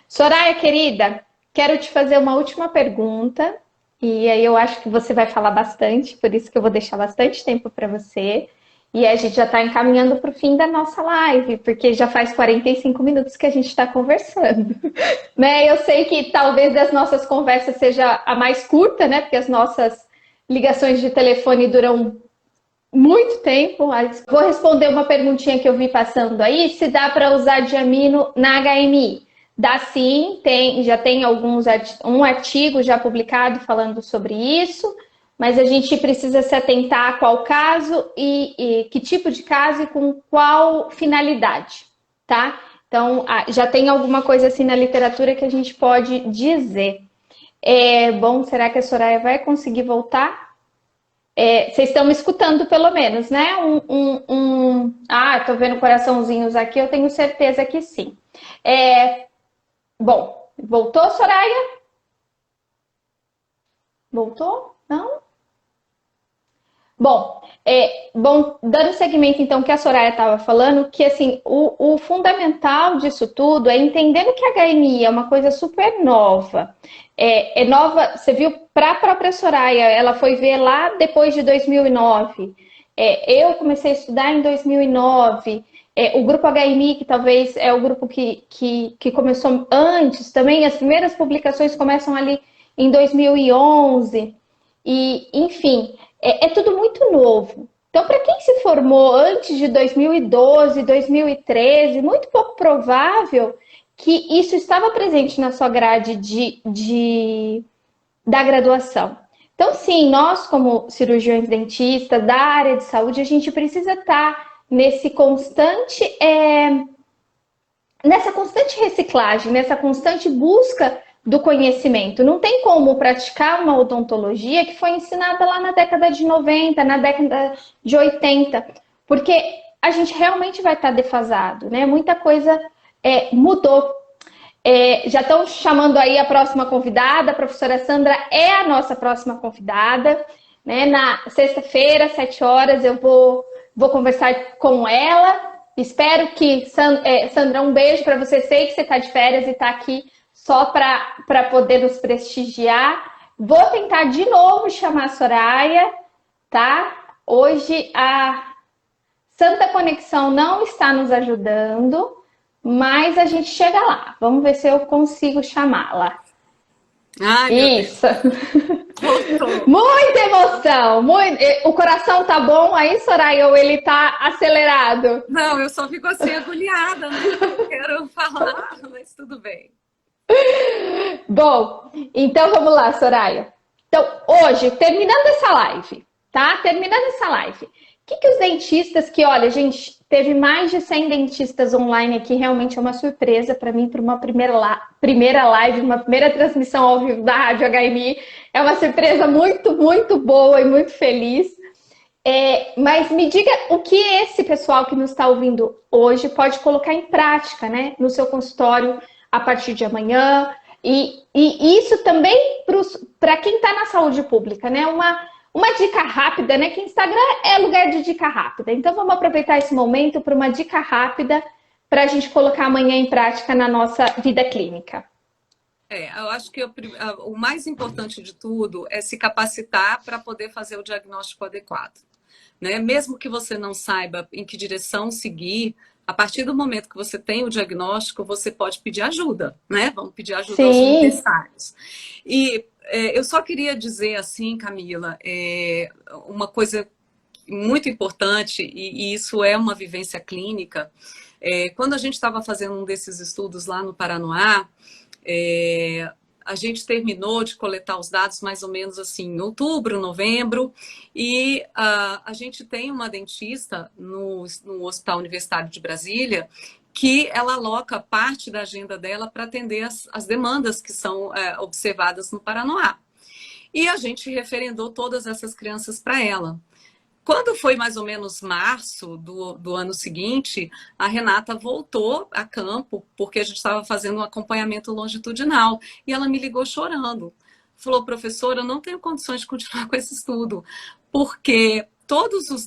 Soraya, querida, quero te fazer uma última pergunta, e aí eu acho que você vai falar bastante, por isso que eu vou deixar bastante tempo para você. E a gente já está encaminhando para o fim da nossa live, porque já faz 45 minutos que a gente está conversando. Né? Eu sei que talvez das nossas conversas seja a mais curta, né? Porque as nossas ligações de telefone duram muito tempo. Vou responder uma perguntinha que eu vi passando aí, se dá para usar diamino na HMI. Dá sim, já tem um artigo já publicado falando sobre isso, mas a gente precisa se atentar a qual caso e que tipo de caso e com qual finalidade, tá? Então, já tem alguma coisa assim na literatura que a gente pode dizer. Bom, será que a Soraya vai conseguir voltar? Vocês estão me escutando pelo menos, né? Tô vendo coraçãozinhos aqui, eu tenho certeza que sim. Bom, voltou, Soraya? Voltou? Não? Bom, dando seguimento então que a Soraya estava falando, que assim, o fundamental disso tudo é entendendo que a HMI é uma coisa super nova. É nova, você viu, para a própria Soraya, ela foi ver lá depois de 2009. Eu comecei a estudar em 2009. O grupo HMI, que talvez é o grupo que começou antes também, as primeiras publicações começam ali em 2011. E, enfim, é tudo muito novo. Então, para quem se formou antes de 2012, 2013, muito pouco provável que isso estava presente na sua grade da graduação. Então, sim, nós, como cirurgiões dentistas da área de saúde, a gente precisa estar nessa constante reciclagem, nessa constante busca do conhecimento. Não tem como praticar uma odontologia que foi ensinada lá na década de 90, na década de 80, porque a gente realmente vai estar defasado, né? Muita coisa mudou. Já estão chamando aí a próxima convidada, a professora Sandra é a nossa próxima convidada, né? Na sexta-feira, 7 horas, eu vou conversar com ela. Espero que, Sandra, um beijo para você. Sei que você está de férias e está aqui só para poder nos prestigiar. Vou tentar de novo chamar a Soraya, tá? Hoje a Santa Conexão não está nos ajudando, mas a gente chega lá. Vamos ver se eu consigo chamá-la. Ai, meu Deus. Isso. Voltou. Muita emoção. O coração tá bom aí, Soraya, ou ele tá acelerado? Não, eu só fico assim agoniada, né? Eu quero falar, mas tudo bem. Bom, então vamos lá, Soraya. Então, hoje, terminando essa live, tá? Terminando essa live, o que os dentistas olha, gente, teve mais de 100 dentistas online aqui, realmente é uma surpresa para mim, para uma primeira live, uma primeira transmissão ao vivo da Rádio HMI, é uma surpresa muito, muito boa e muito feliz. Mas me diga o que esse pessoal que nos está ouvindo hoje pode colocar em prática, né, no seu consultório a partir de amanhã, e isso também para quem está na saúde pública, né? Uma dica rápida, né? Que Instagram é lugar de dica rápida. Então vamos aproveitar esse momento para uma dica rápida para a gente colocar amanhã em prática na nossa vida clínica. Eu acho que o mais importante de tudo é se capacitar para poder fazer o diagnóstico adequado, né? Mesmo que você não saiba em que direção seguir, a partir do momento que você tem o diagnóstico, você pode pedir ajuda, né? Vamos pedir ajuda aos Sim. universitários. E eu só queria dizer assim, Camila, uma coisa muito importante, e isso é uma vivência clínica. Quando a gente estava fazendo um desses estudos lá no Paranoá, a gente terminou de coletar os dados mais ou menos assim em outubro, novembro, e a gente tem uma dentista no Hospital Universitário de Brasília que ela aloca parte da agenda dela para atender as demandas que são observadas no Paranoá. E a gente referendou todas essas crianças para ela. Quando foi mais ou menos março do ano seguinte, a Renata voltou a campo, porque a gente estava fazendo um acompanhamento longitudinal. E ela me ligou chorando. Falou, professora, eu não tenho condições de continuar com esse estudo, porque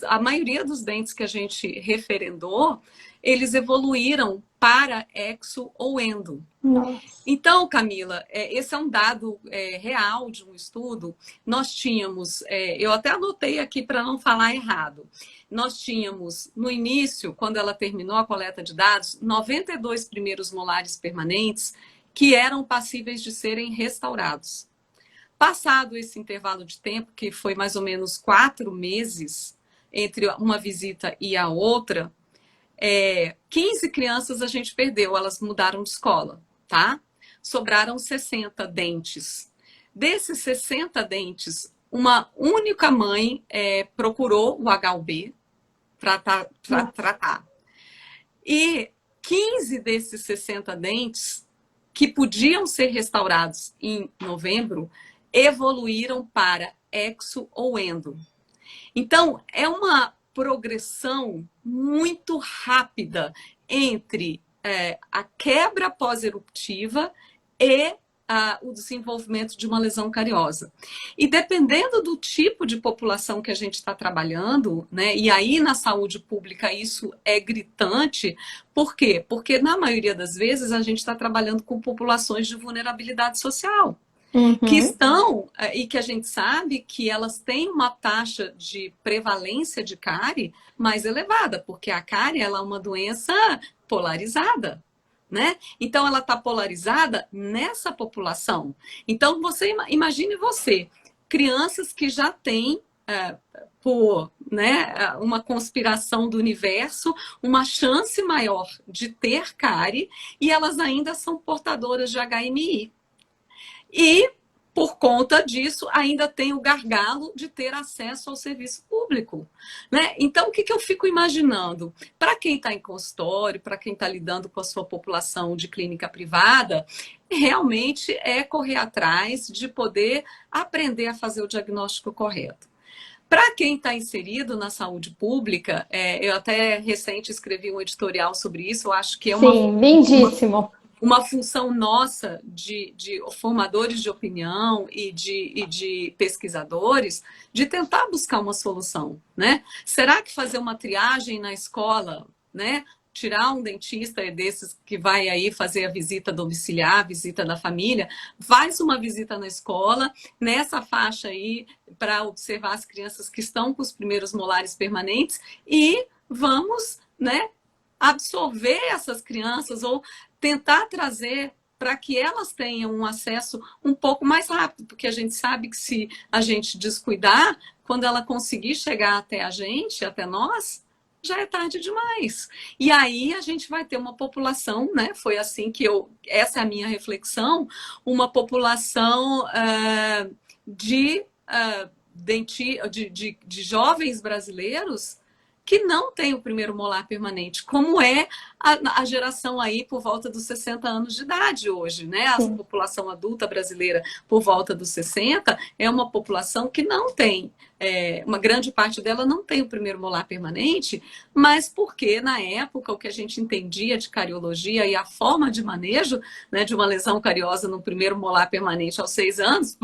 a maioria dos dentes que a gente referendou, eles evoluíram para exo ou endo. Nossa. Então, Camila, esse é um dado real de um estudo. Nós tínhamos, eu até anotei aqui para não falar errado, nós tínhamos, no início, quando ela terminou a coleta de dados, 92 primeiros molares permanentes que eram passíveis de serem restaurados. Passado esse intervalo de tempo, que foi mais ou menos 4 meses entre uma visita e a outra, 15 crianças a gente perdeu, elas mudaram de escola, tá? Sobraram 60 dentes. Desses 60 dentes, uma única mãe procurou o HUB para tratar. E 15 desses 60 dentes, que podiam ser restaurados em novembro, evoluíram para exo ou endo. Então, é uma progressão muito rápida entre a quebra pós-eruptiva e o desenvolvimento de uma lesão cariosa. E dependendo do tipo de população que a gente está trabalhando, né, e aí na saúde pública isso é gritante, por quê? Porque na maioria das vezes a gente está trabalhando com populações de vulnerabilidade social. Que estão, e que a gente sabe que elas têm uma taxa de prevalência de cárie mais elevada, porque a cárie ela é uma doença polarizada, né? Então, ela está polarizada nessa população. Então, imagine crianças que já têm, por uma conspiração do universo, uma chance maior de ter cárie, e elas ainda são portadoras de HMI. E, por conta disso, ainda tem o gargalo de ter acesso ao serviço público, né? Então, o que eu fico imaginando? Para quem está em consultório, para quem está lidando com a sua população de clínica privada, realmente é correr atrás de poder aprender a fazer o diagnóstico correto. Para quem está inserido na saúde pública, eu até recente escrevi um editorial sobre isso, eu acho que é Sim, lindíssimo. Uma função nossa de formadores de opinião e de pesquisadores de tentar buscar uma solução, né? Será que fazer uma triagem na escola, né? Tirar um dentista desses que vai aí fazer a visita domiciliar, a visita da família, faz uma visita na escola, nessa faixa aí, para observar as crianças que estão com os primeiros molares permanentes e vamos, né, absorver essas crianças ou tentar trazer para que elas tenham um acesso um pouco mais rápido, porque a gente sabe que se a gente descuidar, quando ela conseguir chegar até a gente, até nós, já é tarde demais. E aí a gente vai ter uma população, né? Foi assim que essa é a minha reflexão, uma população de jovens brasileiros que não tem o primeiro molar permanente, como é a geração aí por volta dos 60 anos de idade hoje, né? A população adulta brasileira por volta dos 60 é uma população que não tem, uma grande parte dela não tem o primeiro molar permanente, mas porque na época o que a gente entendia de cariologia e a forma de manejo, né, de uma lesão cariosa no primeiro molar permanente aos 6 anos,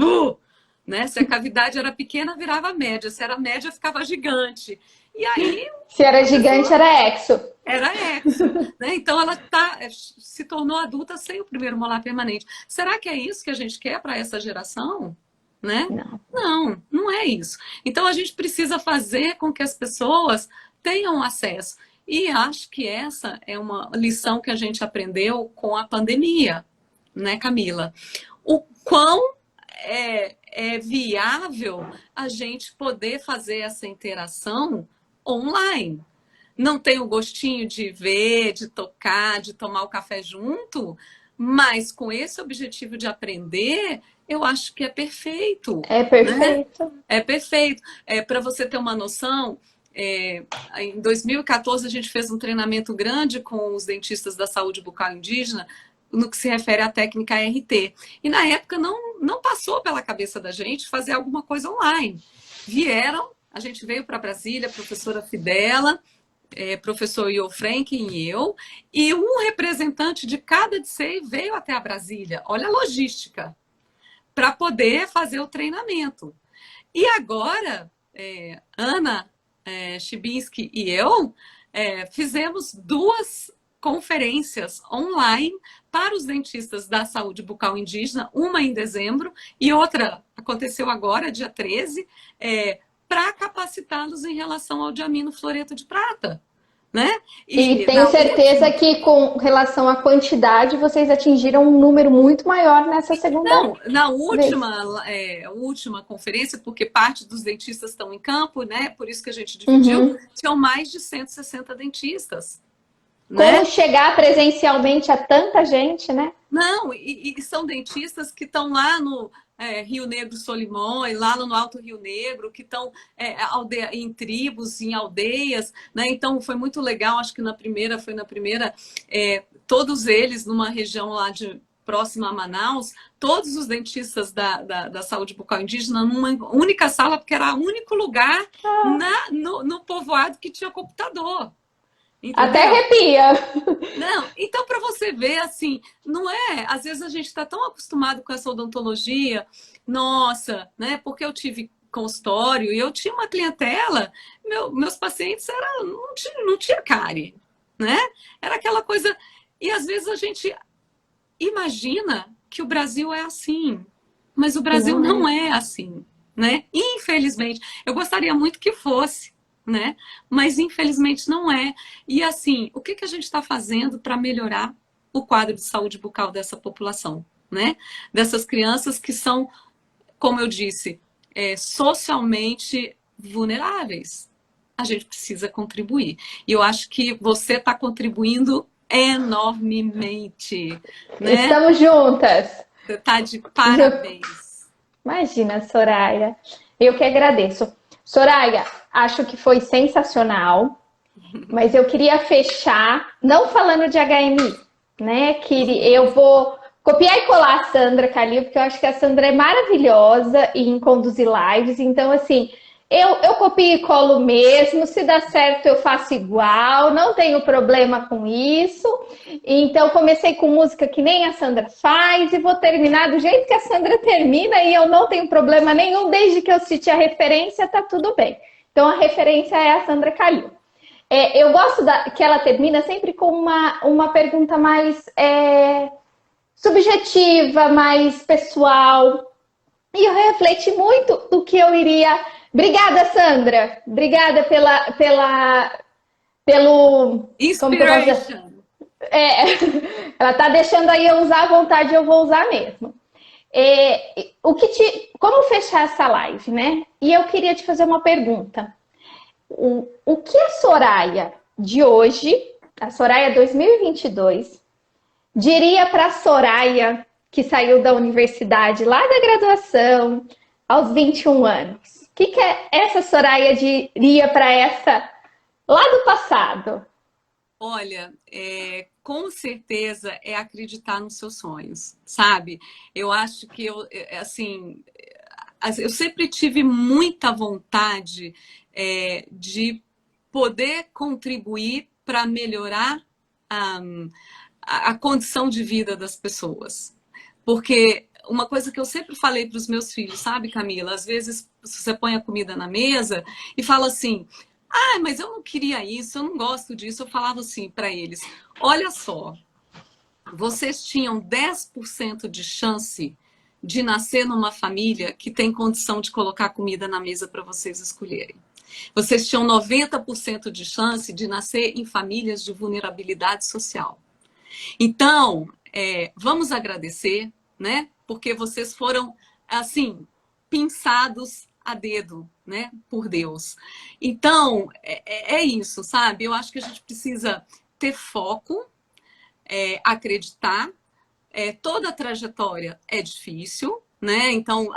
né? Se a cavidade era pequena, virava média. Se era média, ficava gigante. E aí... Se era gigante, era exo. era exo, né? Então ela se tornou adulta sem o primeiro molar permanente. Será que é isso que a gente quer para essa geração? Né? Não. Não, não é isso. Então a gente precisa fazer com que as pessoas tenham acesso. E acho que essa é uma lição que a gente aprendeu com a pandemia, né, Camila? O quão é viável a gente poder fazer essa interação online. Não tem o gostinho de ver, de tocar, de tomar o café junto, mas com esse objetivo de aprender, eu acho que é perfeito. É Né? perfeito. É perfeito. Para você ter uma noção, em 2014 a gente fez um treinamento grande com os dentistas da saúde bucal indígena no que se refere à técnica RT. E na época não passou pela cabeça da gente fazer alguma coisa online. A gente veio para Brasília, a professora Fidela, professor Iol Franken e eu, e um representante de cada DCEI veio até a Brasília. Olha a logística, para poder fazer o treinamento. E agora, Ana Chibinski e eu fizemos 2 conferências online para os dentistas da saúde bucal indígena, uma em dezembro e outra aconteceu agora, dia 13, para capacitá-los em relação ao diamino-fluoreto de prata. Né? E tenho certeza que com relação à quantidade, vocês atingiram um número muito maior nessa segunda vez. Na última conferência, porque parte dos dentistas estão em campo, né? Por isso que a gente dividiu, tinham mais de 160 dentistas. Como né? chegar presencialmente a tanta gente, né? Não, e são dentistas que estão lá no Rio Negro Solimões, lá no Alto Rio Negro, que estão em tribos, em aldeias, né? Então foi muito legal, acho que foi na primeira, todos eles numa região lá próxima a Manaus, todos os dentistas da saúde bucal indígena numa única sala, porque era o único lugar no povoado que tinha computador. Entendeu? Até arrepia. Não, então para você ver, assim, não é? Às vezes a gente está tão acostumado com essa odontologia, nossa, né? Porque eu tive consultório e eu tinha uma clientela, meus pacientes não tinha cárie, né? Era aquela coisa. E às vezes a gente imagina que o Brasil é assim, mas o Brasil não é assim, né? Infelizmente, eu gostaria muito que fosse. Né? Mas infelizmente não é. E assim, o que a gente está fazendo para melhorar o quadro de saúde bucal dessa população, né? Dessas crianças que são, como eu disse, socialmente vulneráveis. A gente precisa contribuir. E eu acho que você está contribuindo enormemente. Né? Estamos juntas. Você está de parabéns. Imagina, Soraya. Eu que agradeço. Soraya, acho que foi sensacional, mas eu queria fechar, não falando de HMI, né? Que eu vou copiar e colar a Sandra Calil, porque eu acho que a Sandra é maravilhosa em conduzir lives, então assim, eu copio e colo mesmo, se dá certo eu faço igual, não tenho problema com isso. Então comecei com música que nem a Sandra faz e vou terminar do jeito que a Sandra termina e eu não tenho problema nenhum, desde que eu cite a referência, tá tudo bem. Então a referência é a Sandra Calil. Eu gosto que ela termina sempre com uma pergunta mais subjetiva, mais pessoal. E eu refleti muito do que eu iria... Obrigada, Sandra. Obrigada pelo... Inspiration. Ela tá deixando aí eu usar à vontade, eu vou usar mesmo. Como fechar essa live, né? E eu queria te fazer uma pergunta. O que a Soraya de hoje, a Soraya 2022, diria para a Soraya que saiu da universidade, lá da graduação, aos 21 anos? O que essa Soraya diria para essa lá do passado? Olha, com certeza é acreditar nos seus sonhos, sabe? Eu acho que eu sempre tive muita vontade de poder contribuir para melhorar a condição de vida das pessoas. Porque uma coisa que eu sempre falei para os meus filhos, sabe, Camila? Às vezes você põe a comida na mesa e fala assim, Ah, mas eu não queria isso, eu não gosto disso. Eu falava assim para eles: olha só, vocês tinham 10% de chance de nascer numa família que tem condição de colocar comida na mesa para vocês escolherem. Vocês tinham 90% de chance de nascer em famílias de vulnerabilidade social. Então, vamos agradecer, né? Porque vocês foram, assim, pinçados a dedo, né? Por Deus. Então, é isso, sabe? Eu acho que a gente precisa ter foco, acreditar. Toda a trajetória é difícil, né? Então,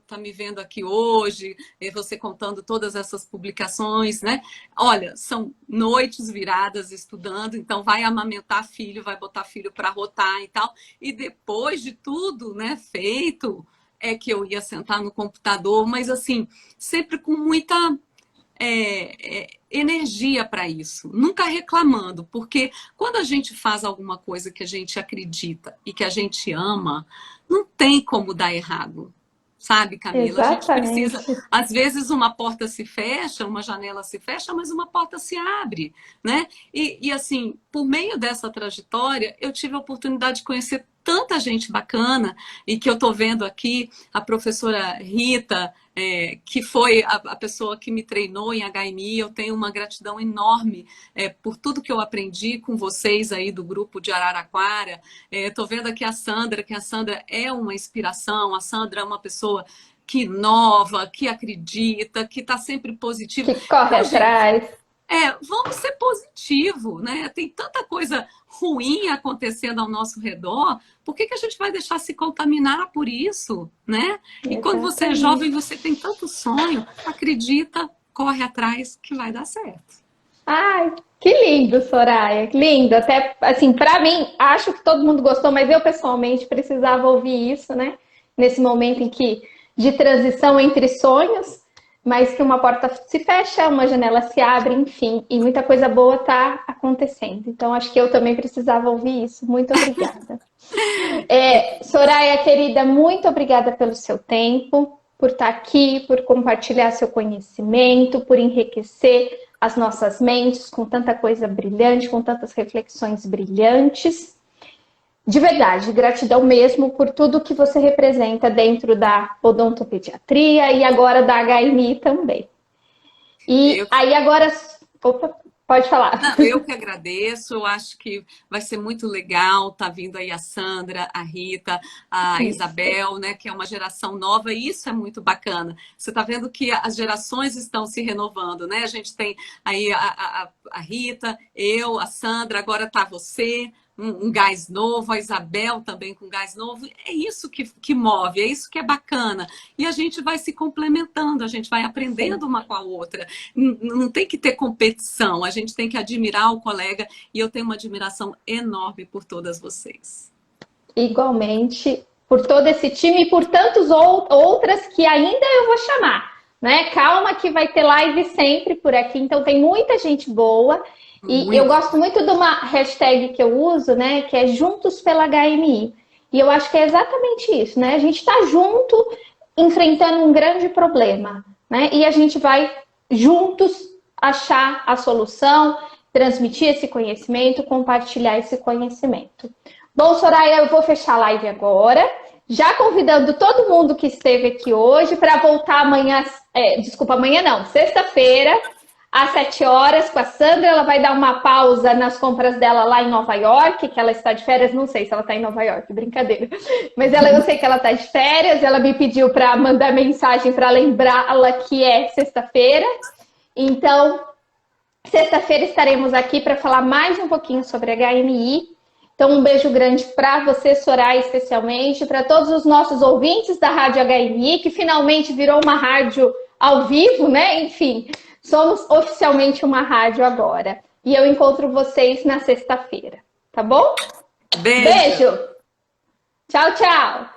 tá me vendo aqui hoje, você contando todas essas publicações, né? Olha, são noites viradas estudando, então vai amamentar filho, vai botar filho para rotar e tal. E depois de tudo, né, feito, é que eu ia sentar no computador, mas assim, sempre com muita energia para isso, nunca reclamando, porque quando a gente faz alguma coisa que a gente acredita e que a gente ama, não tem como dar errado. Sabe, Camila? A gente precisa, Exatamente. às vezes uma porta se fecha, uma janela se fecha, mas uma porta se abre, né? E assim, por meio dessa trajetória, eu tive a oportunidade de conhecer tanta gente bacana e que eu estou vendo aqui, a professora Rita, que foi a pessoa que me treinou em HMI. Eu tenho uma gratidão enorme por tudo que eu aprendi com vocês aí do grupo de Araraquara. Estou vendo aqui a Sandra, que a Sandra é uma inspiração. A Sandra é uma pessoa que inova, que acredita, que está sempre positiva. Que corre Então, gente, atrás. vamos ser positivo, né? Tem tanta coisa ruim acontecendo ao nosso redor, por que a gente vai deixar se contaminar por isso, né? E quando você é jovem, Exatamente. você tem tanto sonho, acredita, corre atrás que vai dar certo. Ai, que lindo, Soraya, que lindo. Até assim, para mim, acho que todo mundo gostou, mas eu pessoalmente precisava ouvir isso, né? Nesse momento em que de transição entre sonhos, mas que uma porta se fecha, uma janela se abre, enfim, e muita coisa boa está acontecendo. Então, acho que eu também precisava ouvir isso. Muito obrigada. Soraya, querida, muito obrigada pelo seu tempo, por estar aqui, por compartilhar seu conhecimento, por enriquecer as nossas mentes com tanta coisa brilhante, com tantas reflexões brilhantes. De verdade, gratidão mesmo por tudo que você representa dentro da odontopediatria e agora da HMI também. E Eu aí agora, opa, pode falar. Não, eu que agradeço, eu acho que vai ser muito legal. Tá vindo aí a Sandra, a Rita, a Isso. Isabel, né, que é uma geração nova, e isso é muito bacana. Você está vendo que as gerações estão se renovando, né? A gente tem aí a Rita, eu, a Sandra, agora tá você, um gás novo, a Isabel também com gás novo. É isso que move, é isso que é bacana. E a gente vai se complementando, a gente vai Sim. aprendendo uma com a outra. Não tem que ter competição, a gente tem que admirar o colega, e eu tenho uma admiração enorme por todas vocês. Igualmente, por todo esse time e por tantas outras que ainda eu vou chamar, né? Calma que vai ter live sempre por aqui, então tem muita gente boa. E eu Muito. gosto muito de uma hashtag que eu uso, né? Que é Juntos pela HMI. E eu acho que é exatamente isso, né? A gente está junto enfrentando um grande problema, né? E a gente vai juntos achar a solução, transmitir esse conhecimento, compartilhar esse conhecimento. Bom, Soraya, eu vou fechar a live agora, já convidando todo mundo que esteve aqui hoje para voltar amanhã, desculpa, amanhã não, sexta-feira, às 7 horas, com a Sandra. Ela vai dar uma pausa nas compras dela lá em Nova York, que ela está de férias, não sei se ela está em Nova York, brincadeira. Mas eu sei que ela está de férias, ela me pediu para mandar mensagem para lembrá-la que é sexta-feira. Então, sexta-feira estaremos aqui para falar mais um pouquinho sobre HMI. Então, um beijo grande para você, Soraya, especialmente, para todos os nossos ouvintes da Rádio HMI, que finalmente virou uma rádio ao vivo, né? Enfim, somos oficialmente uma rádio agora. E eu encontro vocês na sexta-feira, tá bom? Beijo! Beijo! Tchau, tchau!